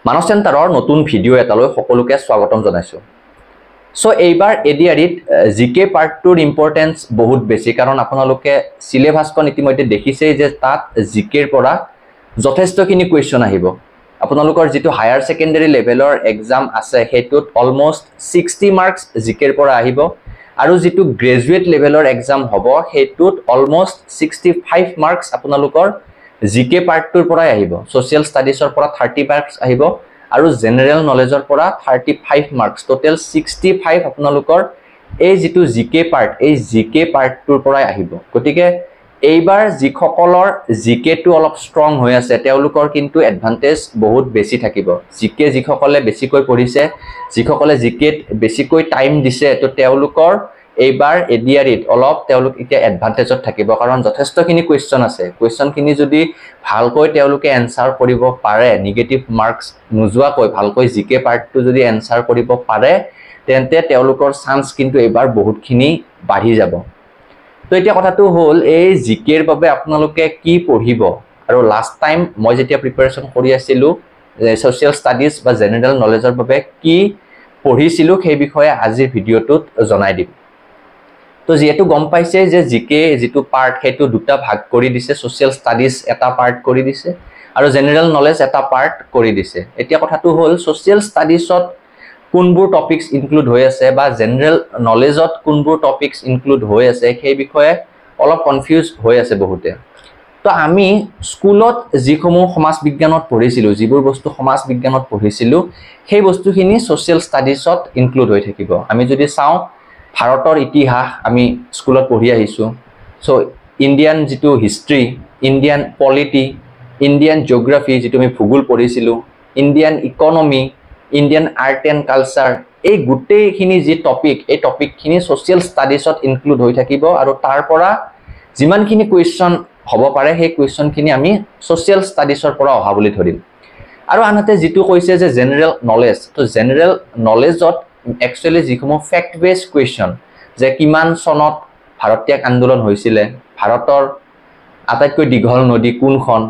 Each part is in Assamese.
মানস চেণ্টাৰৰ নতুন ভিডিঅ' এটালৈ সকলোকে স্বাগতম জনাইছো সো এইবাৰ এডিআৰিত জিকে পাৰ্ট 2 ৰ ইম্পৰ্টেন্স বহুত বেছি কাৰণ আপোনালোকে সিলেবাসখন ইতিমধ্যে দেখিছে যে তাত জিকেৰ পৰা যথেষ্টখিনি কোৱেশ্চন আহিব আপোনালোকৰ যেটো হায়াৰ সেকেন্ডাৰী লেভেলৰ এক্সাম আছে হেতুত অলমোস্ট 60 মাৰ্কস জিকেৰ পৰা আহিব আৰু যেটো গ্ৰেজুৱেট লেভেলৰ এক্সাম হ'ব হেতুত অলমোস্ট 65 মাৰ্কস আপোনালোকৰ জিকে পাৰ্ট 2 ৰ পৰা আহিব সোশ্যাল ষ্টাডিজৰ পৰা 30 মাৰ্কস আহিব আৰু জেনাৰেল নলেজৰ পৰা 35 মাৰ্কস টোটাল 65 আপোনালোকৰ এই যেটো জিকে পাৰ্ট এই জিকে পাৰ্ট 2 ৰ পৰা আহিব গতিকে এইবাৰ যিসকলৰ জিকে টো অলপ ষ্ট্ৰং হৈ আছে তেওঁলোকৰ কিন্তু এডভান্টেজ বহুত বেছি থাকিব জিকে যিসকলে বেছিকৈ পঢ়িছে যিসকলে জিকেত বেছিকৈ টাইম দিছে তো তেওঁলোকৰ এইবাৰ এডিআৰিত অলপ তেওঁলোক এতিয়া এডভান্টেজত থাকিব কাৰণ যথেষ্টখিনি কোৱেশ্চন আছে কোৱেশ্চনখিনি যদি ভালকৈ তেওঁলোকে এনসাৰ কৰিব পাৰে নেগেটিভ মাৰ্কস নোযোৱাকৈ ভালকৈ জিকে পাৰ্টটো যদি এনসাৰ কৰিব পাৰে তেন্তে তেওঁলোকৰ চান্স কিন্তু এইবাৰ বহুতখিনি বাঢ়ি যাব তো এতিয়া কথাটো হ'ল এই জিকেৰ বাবে আপোনালোকে কি পঢ়িব আৰু লাষ্ট টাইম মই যেতিয়া প্ৰিপাৰেচন কৰি আছিলো সোশ্যাল ষ্টাডিজ বা জেনাৰেল নলেজৰ বাবে কি পঢ়িছিলো সেই বিষয়ে আজিৰ ভিডিঅ'টোত জনাই দিম তো যেহেতু গম পাইছে যে জিকে যেটো পাৰ্ট হেতু দুটা ভাগ কৰি দিছে সোশ্যাল ষ্টাডিজ এটা পাৰ্ট কৰি দিছে আৰু জেনাৰেল নলেজ এটা পাৰ্ট কৰি দিছে এতিয়া কথাটো হ'ল সোশ্যাল ষ্টাডিজত কোনবোৰ টপিকস ইনক্লুড হৈ আছে বা জেনাৰেল নলেজত কোনবোৰ টপিকস ইনক্লুড হৈ আছে সেই বিষয়ে অলপ কনফিউজ হৈ আছে বহুতে তো আমি স্কুলত যিসমূহ সমাজ বিজ্ঞানত পঢ়িছিলো যিবোৰ বস্তু সমাজ বিজ্ঞানত পঢ়িছিলো সেই বস্তুখিনি সোশ্যাল ষ্টাডিজত ইনক্লুড হৈ থাকিব আমি যদি চাওঁ ভাৰতৰ ইতিহাস আমি স্কুলত পঢ়ি আহিছো সো ইন্ডিয়ান যেটো history Indian polity Indian geography যেটো আমি ভূগোল পঢ়িছিলো Indian economy Indian art and culture এই গুটেইখিনি যে টপিক এই টপিকখিনি সোশ্যাল ষ্টাডিজত ইনক্লুড হৈ থাকিব আৰু তাৰ পৰা যিমানখিনি কোৱেশ্চন হ'ব পাৰে সেই কোৱেশ্চনখিনি আমি সোশ্যাল ষ্টাডিজৰ পৰা অহা বুলি ধৰিম আৰু আনহাতে যেটো কৈছে যে জেনাৰেল নলেজ তো জেনাৰেল নলেজত একচুয়ালি যিসমূহ ফ্যাক্ট বেস কোৱেশ্চন যে কিমান সনত ভাৰতীয় আন্দোলন হৈছিল ভাৰতৰ আটাইতকৈ দীঘল নদী কোনখন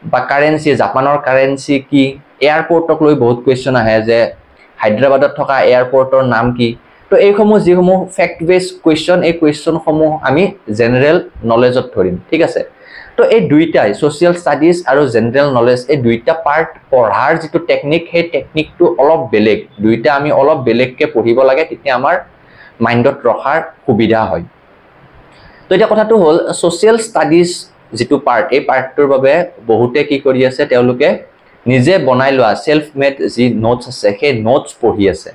বা কাৰেন্সি জাপানৰ কাৰেন্সি কি এয়াৰপোৰ্টক লৈ বহুত কোৱেশ্চন আহে যে হায়দৰাবাদত থকা এয়াৰপোৰ্টৰ নাম কি তো এইসমূহ যিসমূহ ফ্যাক্ট বেস কোৱেশ্চন এই কোৱেশ্চন সমূহ আমি জেনাৰেল নলেজত ধৰিম ঠিক আছে তো এই দুইটাই সোশ্যাল ষ্টাডিজ আৰু জেনাৰেল নলেজ এই দুইটা পাৰ্ট পঢ়াৰ যেটো টেকনিক সেই টেকনিকটো অলপ বেলেগ দুইটা আমি অলপ বেলেগকে পঢ়িব লাগে তেতিয়া আমাৰ মাইন্ডত ৰখাৰ সুবিধা হয় তো এটা কথাটো হ'ল সোশ্যাল ষ্টাডিজ যেটো পাৰ্ট এই পাৰ্টটোৰ বাবে বহুতে কি কৰি আছে তেওঁলোকে নিজে বনাই লোৱা সেলফ মেড যি নোটস আছে সেই নোটস পঢ়ি আছে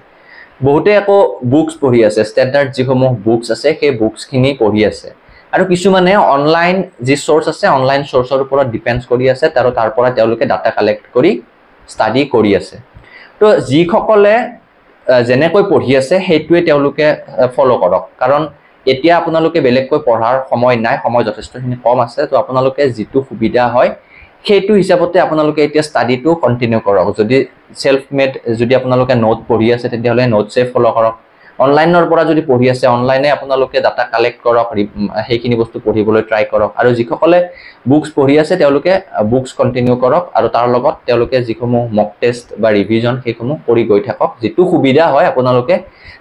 বহুতে আকৌ বুকস পঢ়ি আছে ষ্টেণ্ডাৰ্ড যিসমূহ বুকস আছে সেই বুকসখিনি পঢ়ি আছে আৰু কিছুমানে অনলাইন যি সোৰ্স আছে অনলাইন সোৰ্সৰ ওপৰত ডিপেন্ডস কৰি আছে তাৰ পৰা তেওঁলোকে ডাটা কালেক্ট কৰি ষ্টাডি কৰি আছে তো যিসকলে জেনেকৈ পঢ়ি আছে হেতুৱে তেওঁলোকে ফলো কৰক কাৰণ এতিয়া আপোনালোকে বেলেগকৈ পঢ়াৰ সময় নাই সময় যথেষ্টখিনি কম আছে তো আপোনালোকে যেটো সুবিধা হয় সেইটো হিচাপতে আপোনালোকে এতিয়া ষ্টাডিটো কন্টিনিউ কৰক যদি সেলফ মেড যদি আপোনালোকে নোট পঢ়ি আছে তেতিয়াহলে নোটছে ফলো কৰক অনলাইনৰ পৰা যদি পঢ়ি আছে অনলাইনে আপোনালোকে ডাটা কালেক্ট কৰক সেইখিনি বস্তু পঢ়িবলৈ ট্ৰাই কৰক আৰু যিসকলে বুকস পঢ়ি আছে তেওঁলোকে বুকস কন্টিনিউ কৰক আৰু তাৰ লগত তেওঁলোকে যিসমূহ মক টেষ্ট বা ৰিভিজন সেইসমূহ কৰি গৈ থাকক যেটো সুবিধা হয় আপোনালোকে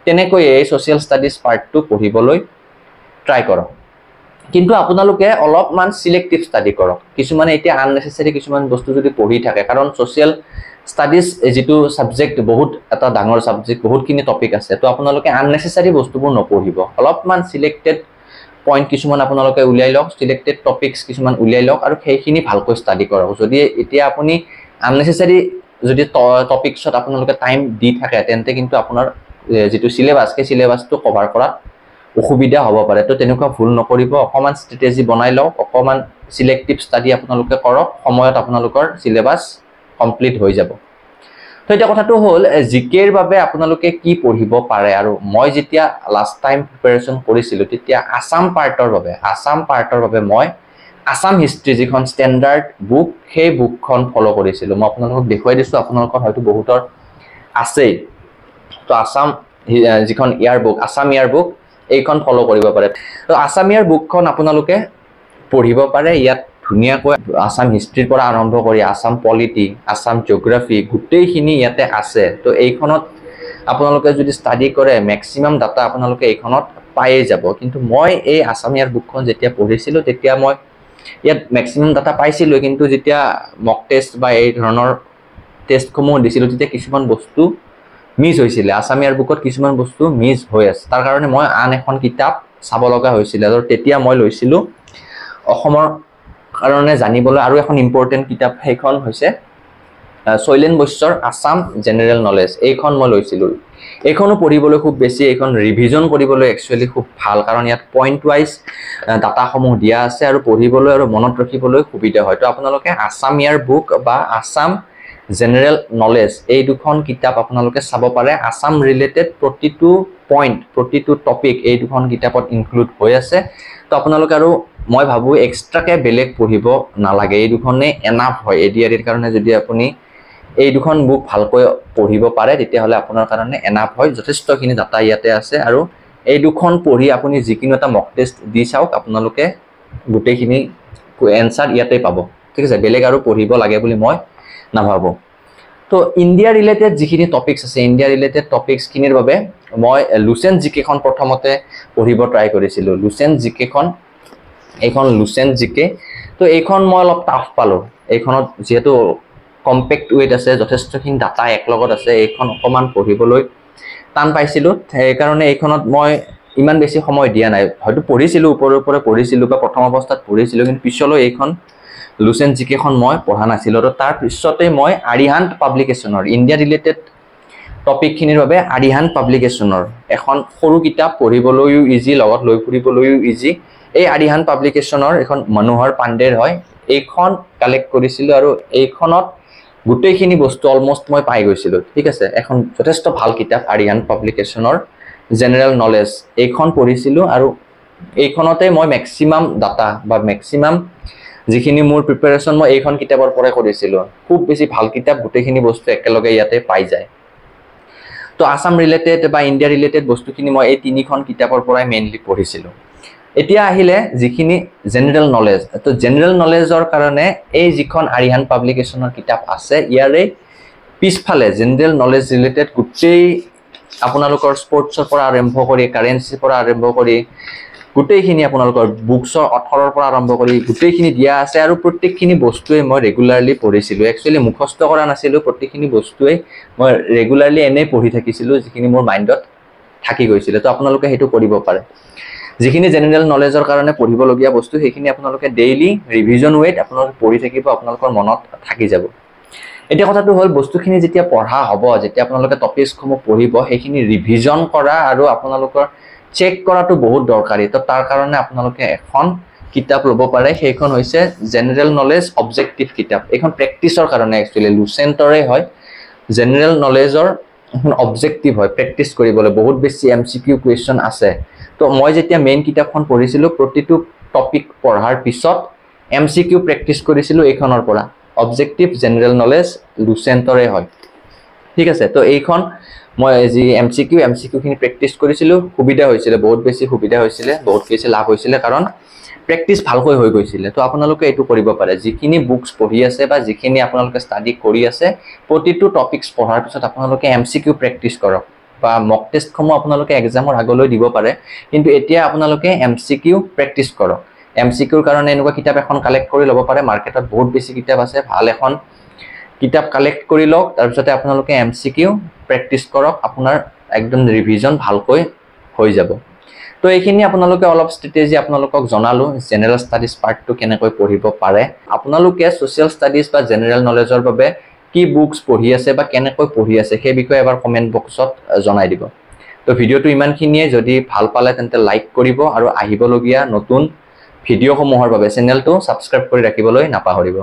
তেনেকৈ এই সোশ্যাল ষ্টাডিজ পাৰ্টটো পঢ়িবলৈ ট্ৰাই কৰক কিন্তু আপোনালোকে অলপমান সিলেক্টিভ ষ্টাডি কৰক কিছুমানে এতিয়া আননেসেসাৰী কিছুমান বস্তু যদি পঢ়ি থাকে কাৰণ সোশ্যাল ষ্টাডিজ যেটো সাবজেক্ট বহুত এটা ডাঙৰ সাবজেক্ট বহুতখিনি টপিক আছে তো আপোনালোকে আননেসেসাৰী বস্তুবোৰ নপঢ়িব অলপমান সিলেক্টেড পইণ্ট কিছুমান আপোনালোকে উলিয়াই লওক সিলেক্টেড টপিকস কিছুমান উলিয়াই লওক আৰু সেইখিনি ভালকৈ ষ্টাডি কৰক যদি এতিয়া আপুনি আননেসেসাৰী যদি টপিকছত আপোনালোকে টাইম দি থাকে তেন্তে কিন্তু আপোনাৰ যেটো সিলেবাস সেই সিলেবাসটো কভাৰ কৰাত অসুবিধা হ'ব পাৰে তো তেনেকুৱা ভুল নকৰিব অকমান ষ্ট্ৰেটেজি বনাই লওক অকমান সিলেক্টিভ ষ্টাডি আপোনালোকে কৰক সময়ত আপোনালোকৰ সিলেবাস কমপ্লিট হৈ যাব তো এটা কথাটো হ'ল জিকেৰ বাবে আপোনালোকে কি পঢ়িব পাৰে আৰু মই যেতিয়া লাষ্ট টাইম প্ৰিপাৰেচন কৰিছিলো তেতিয়া আসাম পাৰ্টৰ বাবে মই আসাম হিষ্ট্ৰী যিখন ষ্টেণ্ডাৰ্ড বুক সেই বুকখন ফলো কৰিছিলো মই আপোনালোকক দেখুৱাই দিছো আপোনালোকৰ হয়তো বহুতৰ আছে তো আসাম যিখন ইয়াৰ বুক আসাম ইয়াৰ বুক এইখন ফলো কৰিব পাৰে তো আসাম ইয়াৰ বুকখন আপোনালোকে পঢ়িব পাৰে ইয়াত ধুনীয়াকৈ আসাম হিষ্ট্ৰীৰ পৰা আৰম্ভ কৰি আসাম পলিটি আসাম জিঅ'গ্ৰাফি গোটেইখিনি ইয়াতে আছে তো এইখনত আপোনালোকে যদি ষ্টাডি কৰে ম্যাক্সিমাম ডাটা আপোনালোকে এইখনত পায়ে যাব কিন্তু মই এই আসামিয়াৰ বুকখন যেতিয়া পঢ়িছিলোঁ তেতিয়া মই ইয়াত ম্যাক্সিমাম ডাটা পাইছিলোঁ কিন্তু যেতিয়া মক টেষ্ট বা এই ধৰণৰ টেষ্টসমূহ দিছিলোঁ তেতিয়া কিছুমান বস্তু মিছ হৈছিলে আসামিয়াৰ বুকত কিছুমান বস্তু মিছ হৈ আছে তাৰ কাৰণে মই আন এখন কিতাপ চাব লগা হৈছিল আৰু তেতিয়া মই লৈছিলোঁ অসমৰ কাৰণে জানিবলৈ আৰু এখন ইম্পৰ্টেন্ট কিতাপ সেইখন হৈছে শৈলেন বৈশ্যৰ আসাম জেনেৰেল নলেজ এইখন মই লৈছিলোঁ এইখনো পঢ়িবলৈ খুব বেছি এইখন ৰিভিজন কৰিবলৈ একচুয়ালি খুব ভাল কাৰণ ইয়াত পইণ্ট ওয়াইজ ডাটাসমূহ দিয়া আছে আৰু পঢ়িবলৈ আৰু মনত ৰাখিবলৈ সুবিধা হয় তো আপোনালোকে আসামিয়াৰ বুক বা আসাম জেনেৰেল নলেজ এই দুখন কিতাপ আপোনালোকে চাব পাৰে আসাম ৰিলেটেড প্ৰতিটো পইণ্ট প্ৰতিটো টপিক এই দুখন কিতাপত ইনক্লুড হৈ আছে তো আপোনালোকে আৰু মই ভাবো এক্সট্ৰাকে বেলেগ পঢ়িব নালাগে এই দুখনে এনাফ হয় এডিআৰিৰ কাৰণে যদি আপুনি এই দুখন বুক ভালকৈ পঢ়িব পাৰে তেতিয়াহলে আপোনাৰ কাৰণে এনাফ হয় যথেষ্টখিনি ডাটা ইয়াতে আছে আৰু এই দুখন পঢ়ি আপুনি যিকিনো এটা মক টেষ্ট দি চাওক আপোনালোকে গোটেইখিনি এনসাৰ ইয়াতে পাব ঠিক আছে বেলেগ আৰু পঢ়িব লাগে বুলি মই নাভাবো তো ইন্ডিয়া ৰিলেটেড যিখিনি টপিকস আছে ইন্ডিয়া ৰিলেটেড টপিকস খিনিৰ বাবে মই লুসেন্ট জিকেখন প্ৰথমতে পঢ়িব ট্ৰাই কৰিছিলোঁ লুসেন্ট জিকেখন এইখন লুসেন্ট জিকে তো এইখন মই অলপ টাফ পালো এইখনত যেহেতু কম্পেক্ট ওয়েট আছে যথেষ্টখিনি ডাটা একলগত আছে এইখন অকমান পঢ়িবলৈ টান পাইছিলোঁ সেই কাৰণে এইখনত মই ইমান বেছি সময় দিয়া নাই হয়তো পঢ়িছিলোঁ ওপৰে পঢ়িছিলোঁ বা প্ৰথম অৱস্থাত পঢ়িছিলোঁ কিন্তু পিছলৈ এইখন লুসেন্ট জিকেখন মই পঢ়া নাছিলোঁ আৰু তাৰ পিছতে মই আৰিহান্ত পাব্লিকেশ্যনৰ ইণ্ডিয়া ৰিলেটেড টপিকখিনিৰ বাবে আৰিহান্ত পাব্লিকেশ্যনৰ এখন সৰু কিতাপ পঢ়িবলৈও ইজি লগত লৈ ফুৰিবলৈও ইজি এই আৰিহান্ত পাব্লিকেশ্যনৰ এখন মনোহৰ পাণ্ডেৰ হয় এইখন কালেক্ট কৰিছিলোঁ আৰু এইখনত গোটেইখিনি বস্তু অলমোস্ট মই পাই গৈছিলোঁ ঠিক আছে এখন যথেষ্ট ভাল কিতাপ আৰিহান্ত পাব্লিকেশ্যনৰ জেনেৰেল নলেজ এইখন পঢ়িছিলোঁ আৰু এইখনতে মই ম্যাক্সিমাম ডাটা বা ম্যাক্সিমাম যিখিনি মোৰ প্ৰিপাৰেচন মই এইখন কিতাপৰ পৰাই কৰিছিলোঁ খুব বেছি ভাল কিতাপ গোটেইখিনি বস্তু একেলগে ইয়াতে পাই যায় তো আসাম ৰিলেটেড বা ইণ্ডিয়া ৰিলেটেড বস্তুখিনি মই এই তিনিখন কিতাপৰ পৰাই মেইনলি পঢ়িছিলোঁ এতিয়া আহিলে যিখিনি জেনেৰেল নলেজ তো জেনেৰেল নলেজৰ কাৰণে এই যিখন আৰিহান্ত পাব্লিকেশ্যনৰ কিতাপ আছে ইয়াৰে পিছফালে জেনেৰেল নলেজ ৰিলেটেড গোটেই আপোনালোকৰ স্পৰ্টছৰ পৰা আৰম্ভ কৰি কাৰেন্সিৰ পৰা আৰম্ভ কৰি গোটেইখিনি আপোনালোকৰ বুকছৰ অথৰৰ পৰা আৰম্ভ কৰি গোটেইখিনি দিয়া আছে আৰু প্ৰত্যেকখিনি বস্তুৱে মই ৰেগুলাৰলি পঢ়িছিলোঁ একচুয়ালি মুখস্থ কৰা নাছিলোঁ প্ৰত্যেকখিনি বস্তুৱে মই ৰেগুলাৰলি এনে পঢ়ি থাকিছিলোঁ যিখিনি মোৰ মাইণ্ডত থাকি গৈছিল তো আপোনালোকে হেতু কৰিব পাৰে যিখিনি জেনেৰেল নলেজৰ কাৰণে পঢ়িবলগীয়া বস্তু সেইখিনি আপোনালোকে ডেইলি ৰিভিজন ওয়েট আপোনালোকে পঢ়ি থাকিব আপোনালোকৰ মনত থাকি যাব এতিয়া কথাটো হ'ল বস্তুখিনি যেতিয়া পঢ়া হ'ব যেতিয়া আপোনালোকে টপিকসমূহ পঢ়িব সেইখিনি ৰিভিজন কৰা আৰু আপোনালোকৰ চেক কৰাটো বহুত দৰকাৰী তো তাৰ কাৰণে আপোনালোকে এখন কিতাপ ল'ব পাৰে সেইখন হৈছে জেনেৰেল নলেজ অবজেক্টিভ কিতাপ এইখন প্ৰেক্টিছৰ কাৰণে একচুয়ালি লুসেন্টৰে হয় জেনেৰেল নলেজৰ অবজেক্টিভ হয় প্ৰেক্টিছ কৰিবলৈ বহুত বেছি এমসিকিউ কুৱেশ্যন আছে তো মই যেতিয়া মেইন কিতাপখন পঢ়িছিলোঁ প্ৰতিটো টপিক পঢ়াৰ পিছত এমসিকিউ প্ৰেক্টিছ কৰিছিলোঁ এইখনৰ পৰা অবজেক্টিভ জেনেৰেল নলেজ লুসেন্টৰে হয় ঠিক আছে তো এইখন মই যি এমসিকিউ খিনি প্ৰেক্টিছ কৰিছিলোঁ সুবিধা হৈছিল বহুত বেছি সুবিধা হৈছিল বহুত বেছি লাভ হৈছিল কাৰণ প্ৰেক্টিছ ভালকৈ হৈ গৈছিল তো আপোনালোকে এটো কৰিব পাৰে যিখিনি বুকস পঢ়ি আছে বা যিখিনি আপোনালোকে ষ্টাডি কৰি আছে প্ৰতিটো টপিকস পঢ়াৰ পিছত আপোনালোকে এমসিকিউ প্ৰেক্টিছ কৰক বা মক টেষ্টসমূহ আপোনালোকে এক্সামৰ আগলৈ দিব পাৰে কিন্তু এতিয়া আপোনালোকে এমসিকিউ প্ৰেক্টিছ কৰক এমসিকিউৰ কাৰণে এনেকুৱা কিতাপ এখন কালেক্ট কৰি ল'ব পাৰে মাৰ্কেটত বহুত বেছি কিতাপ আছে ভাল এখন কিতাপ কালেক্ট কৰি লওক তাৰ পিছতে আপোনালোকে এমসিকিউ প্ৰেক্টিছ কৰক আপোনাৰ একদম ৰিভিজন ভালকৈ হৈ যাব তো এইখিনি আপোনালোকে অলপ ষ্ট্ৰেটেজি আপোনালোকক জনালো জেনেৰেল ষ্টাডিজ পাৰ্টটো কেনেকৈ পঢ়িব পাৰে আপোনালোকে সোশ্যাল ষ্টাডিজ বা জেনেৰেল নলেজৰ বাবে কি বুকস পঢ়ি আছে বা কেনেকৈ পঢ়ি আছে সেই বিষয়ে এবাৰ কমেন্ট বক্সত জনাই দিব তো ভিডিওটো ইমানখিনিয়ে যদি ভাল পালে তেন্তে লাইক কৰিব আৰু আহিবলগীয়া নতুন ভিডিওসমূহৰ বাবে চেনেলটো সাবস্ক্ৰাইব কৰি ৰাখিবলৈ নাপাহৰিব